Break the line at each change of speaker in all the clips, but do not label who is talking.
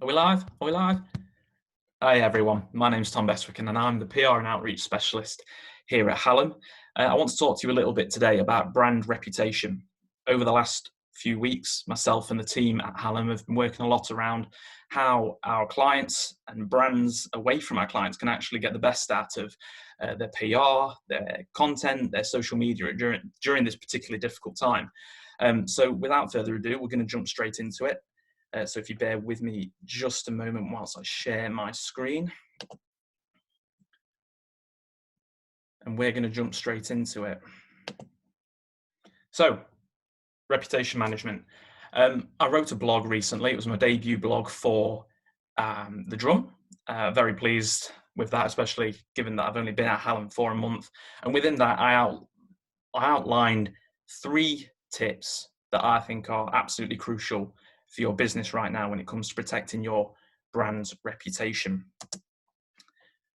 Are we live? Are we live? Hi everyone, my name's Tom Bestwick and I'm the PR and outreach specialist here at Hallam. I want to talk to you a little bit today about brand reputation. Over the last few weeks, myself and the team at Hallam have been working a lot around how our clients and brands away from our clients can actually get the best out of their PR, their content, their social media during this particularly difficult time. So without further ado, we're going to jump straight into it. So if you bear with me just a moment whilst I share my screen. And we're going to jump straight into it. So, reputation management. I wrote a blog recently. It was my debut blog for The Drum. Very pleased with that, especially given that I've only been at Hallam for a month. And within that, I outlined 3 tips that I think are absolutely crucial for your business right now when it comes to protecting your brand's reputation.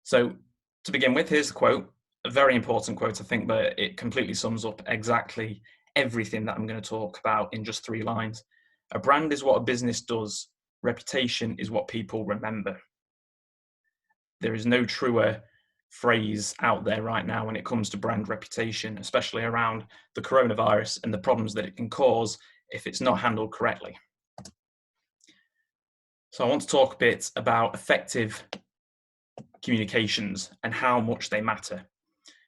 So to begin with, here's the quote, a very important quote, I think, but it completely sums up exactly everything that I'm going to talk about in just 3 lines. A brand is what a business does. Reputation is what people remember. There is no truer phrase out there right now when it comes to brand reputation, especially around the coronavirus and the problems that it can cause if it's not handled correctly. So I want to talk a bit about effective communications and how much they matter.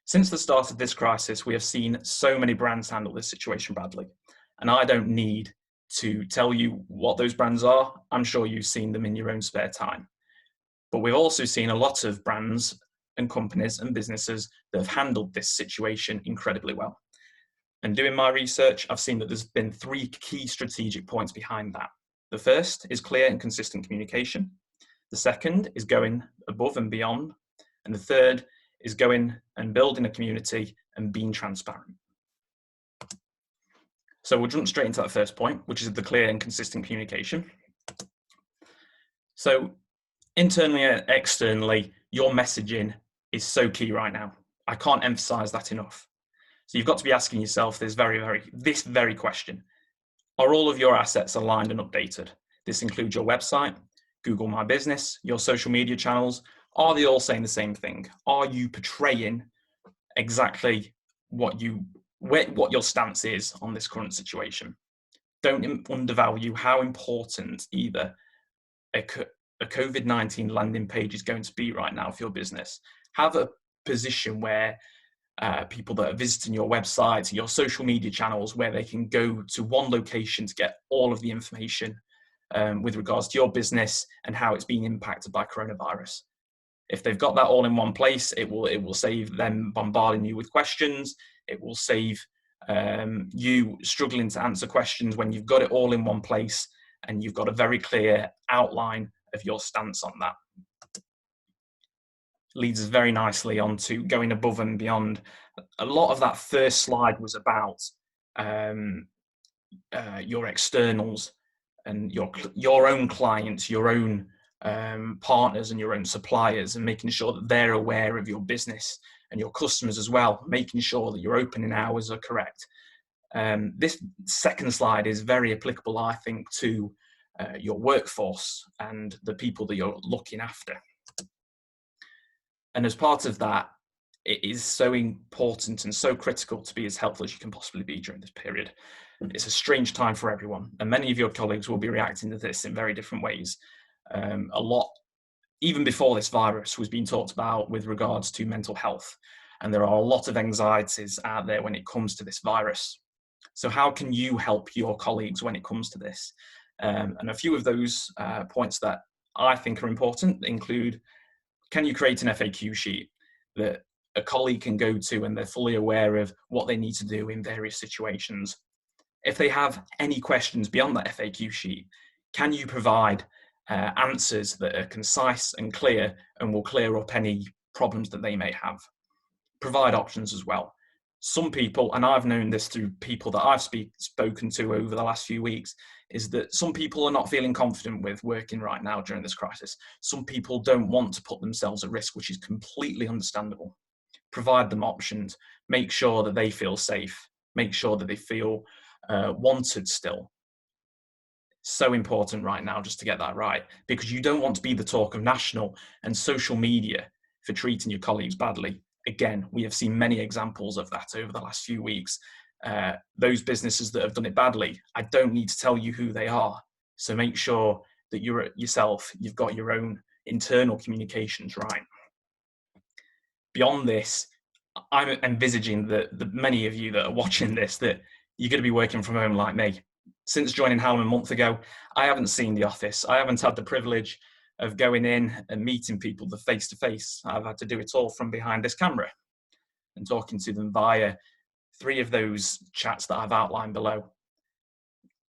Since the start of this crisis, we have seen so many brands handle this situation badly. And I don't need to tell you what those brands are. I'm sure you've seen them in your own spare time. But we've also seen a lot of brands and companies and businesses that have handled this situation incredibly well. And doing my research, I've seen that there's been 3 key strategic points behind that. The first is clear and consistent communication. The second is going above and beyond. And the third is going and building a community and being transparent. So we'll jump straight into that first point, which is the clear and consistent communication. So internally and externally, your messaging is so key right now. I can't emphasize that enough. So you've got to be asking yourself this very question. Are all of your assets aligned and updated? This includes your website, Google My Business, your social media channels. Are they all saying the same thing? Are you portraying exactly what your stance is on this current situation? Don't undervalue how important either a COVID-19 landing page is going to be right now for your business. Have a position where people that are visiting your website, your social media channels, where they can go to one location to get all of the information with regards to your business and how it's being impacted by coronavirus. If they've got that all in one place, it will save them bombarding you with questions. It will save you struggling to answer questions when you've got it all in one place and you've got a very clear outline of your stance on that. Leads us very nicely onto going above and beyond. A lot of that first slide was about your externals and your own clients, your own partners and your own suppliers, and making sure that they're aware of your business and your customers as well, making sure that your opening hours are correct. This second slide is very applicable, I think, to your workforce and the people that you're looking after. And as part of that, it is so important and so critical to be as helpful as you can possibly be during this period. It's a strange time for everyone, and many of your colleagues will be reacting to this in very different ways. A lot, even before this virus, was being talked about with regards to mental health, and there are a lot of anxieties out there when it comes to this virus. So how can you help your colleagues when it comes to this? And a few of those points that I think are important include, can you create an FAQ sheet that a colleague can go to and they're fully aware of what they need to do in various situations? If they have any questions beyond that FAQ sheet, can you provide answers that are concise and clear and will clear up any problems that they may have? Provide options as well. Some people, and I've known this through people that I've spoken to over the last few weeks, is that some people are not feeling confident with working right now during this crisis. Some people don't want to put themselves at risk, which is completely understandable. Provide them options. Make sure that they feel safe. Make sure that they feel wanted still. So important right now just to get that right, because you don't want to be the talk of national and social media for treating your colleagues badly. Again, we have seen many examples of that over the last few weeks. Those businesses that have done it badly, I don't need to tell you who they are. So make sure that you've got your own internal communications right. Beyond this, I'm envisaging that the many of you that are watching this, that you're going to be working from home like me. Since joining Hallam a month ago, I haven't seen the office. I haven't had the privilege of going in and meeting people face to face. I've had to do it all from behind this camera and talking to them via 3 of those chats that I've outlined below.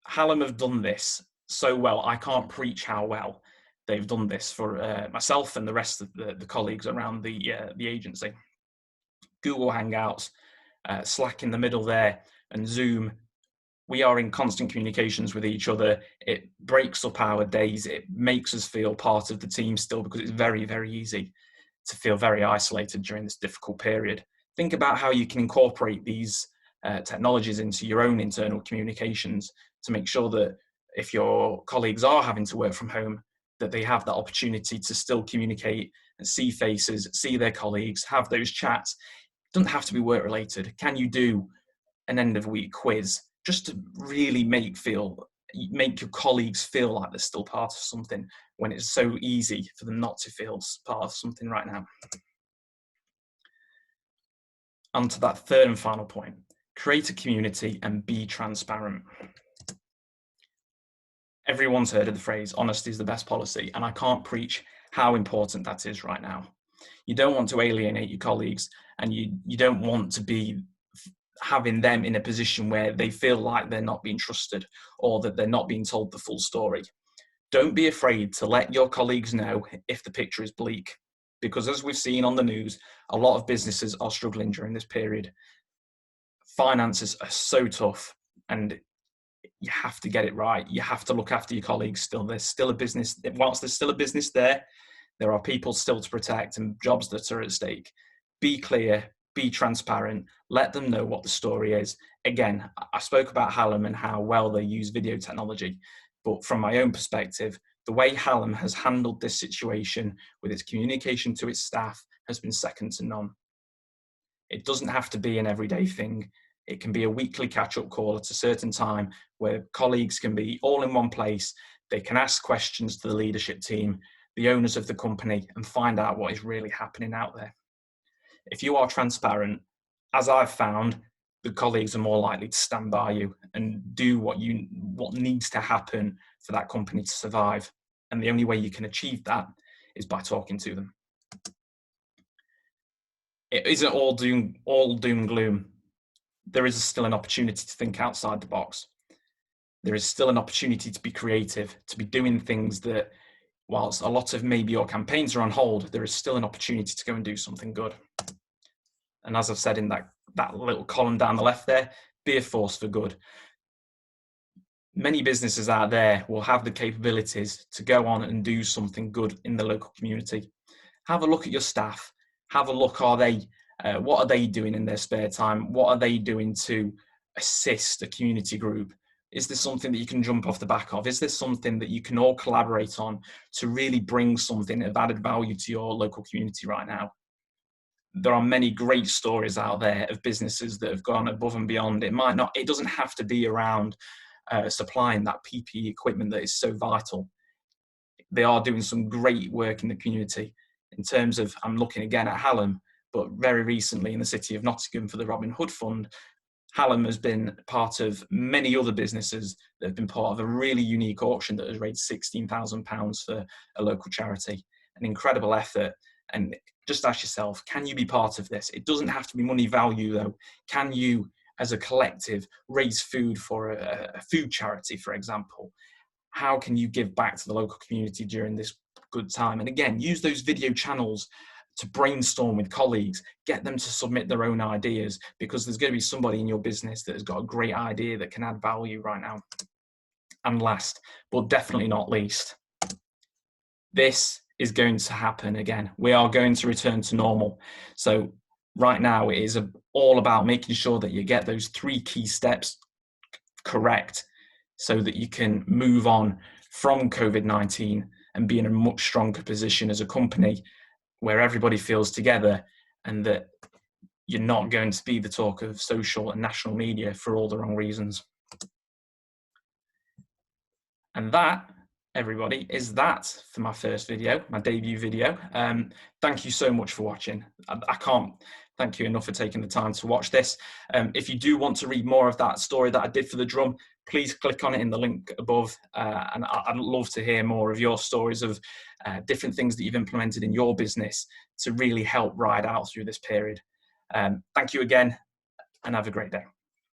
Hallam have done this so well. I can't preach how well they've done this for myself and the rest of the colleagues around the agency. Google Hangouts, Slack in the middle there, and Zoom. We are in constant communications with each other. It breaks up our days. It makes us feel part of the team still, because it's very, very easy to feel very isolated during this difficult period. Think about how you can incorporate these technologies into your own internal communications to make sure that if your colleagues are having to work from home, that they have that opportunity to still communicate and see faces, see their colleagues, have those chats. It doesn't have to be work related. Can you do an end of week quiz just to really make your colleagues feel like they're still part of something, when it's so easy for them not to feel part of something right now? On to that third and final point: create a community and be transparent. Everyone's heard of the phrase, honesty is the best policy, and I can't preach how important that is right now. You don't want to alienate your colleagues, and you don't want to be having them in a position where they feel like they're not being trusted or that they're not being told the full story. Don't be afraid to let your colleagues know if the picture is bleak, because as we've seen on the news, a lot of businesses are struggling during this period. Finances are so tough, and you have to get it right. You have to look after your colleagues still. There's still a business. Whilst there's still a business there are people still to protect and jobs that are at stake. Be clear, be transparent, let them know what the story is. Again, I spoke about Hallam and how well they use video technology, but from my own perspective, the way Hallam has handled this situation with its communication to its staff has been second to none. It doesn't have to be an everyday thing. It can be a weekly catch-up call at a certain time where colleagues can be all in one place. They can ask questions to the leadership team, the owners of the company, and find out what is really happening out there. If you are transparent, as I've found, the colleagues are more likely to stand by you and do what needs to happen for that company to survive. And the only way you can achieve that is by talking to them. It isn't all doom gloom. There is still an opportunity to think outside the box. There is still an opportunity to be creative, to be doing things that, whilst a lot of maybe your campaigns are on hold, there is still an opportunity to go and do something good. And as I've said in that little column down the left there, be a force for good. Many businesses out there will have the capabilities to go on and do something good in the local community. Have a look at your staff. Have a look, what are they doing in their spare time? What are they doing to assist a community group? Is this something that you can jump off the back of? Is this something that you can all collaborate on to really bring something of added value to your local community right now? There are many great stories out there of businesses that have gone above and beyond. It doesn't have to be around supplying that PPE equipment that is so vital. They are doing some great work in the community. In terms of, I'm looking again at Hallam, but very recently in the city of Nottingham for the Robin Hood Fund, Hallam has been part of many other businesses that have been part of a really unique auction that has raised £16,000 for a local charity. An incredible effort. And just ask yourself, can you be part of this? It doesn't have to be money value though. Can you, as a collective, raise food for a food charity, for example? How can you give back to the local community during this good time? And again, use those video channels to brainstorm with colleagues, get them to submit their own ideas, because there's going to be somebody in your business that has got a great idea that can add value right now. And last, but definitely not least, this is going to happen again. We are going to return to normal. So right now it is all about making sure that you get those 3 key steps correct so that you can move on from COVID-19 and be in a much stronger position as a company where everybody feels together, and that you're not going to be the talk of social and national media for all the wrong reasons. And that, everybody, is that for my first video, my debut video. Thank you so much for watching. I can't thank you enough for taking the time to watch this. If you do want to read more of that story that I did for the drum, please click on it in the link above. And I'd love to hear more of your stories of different things that you've implemented in your business to really help ride out through this period. Thank you again, and have a great day.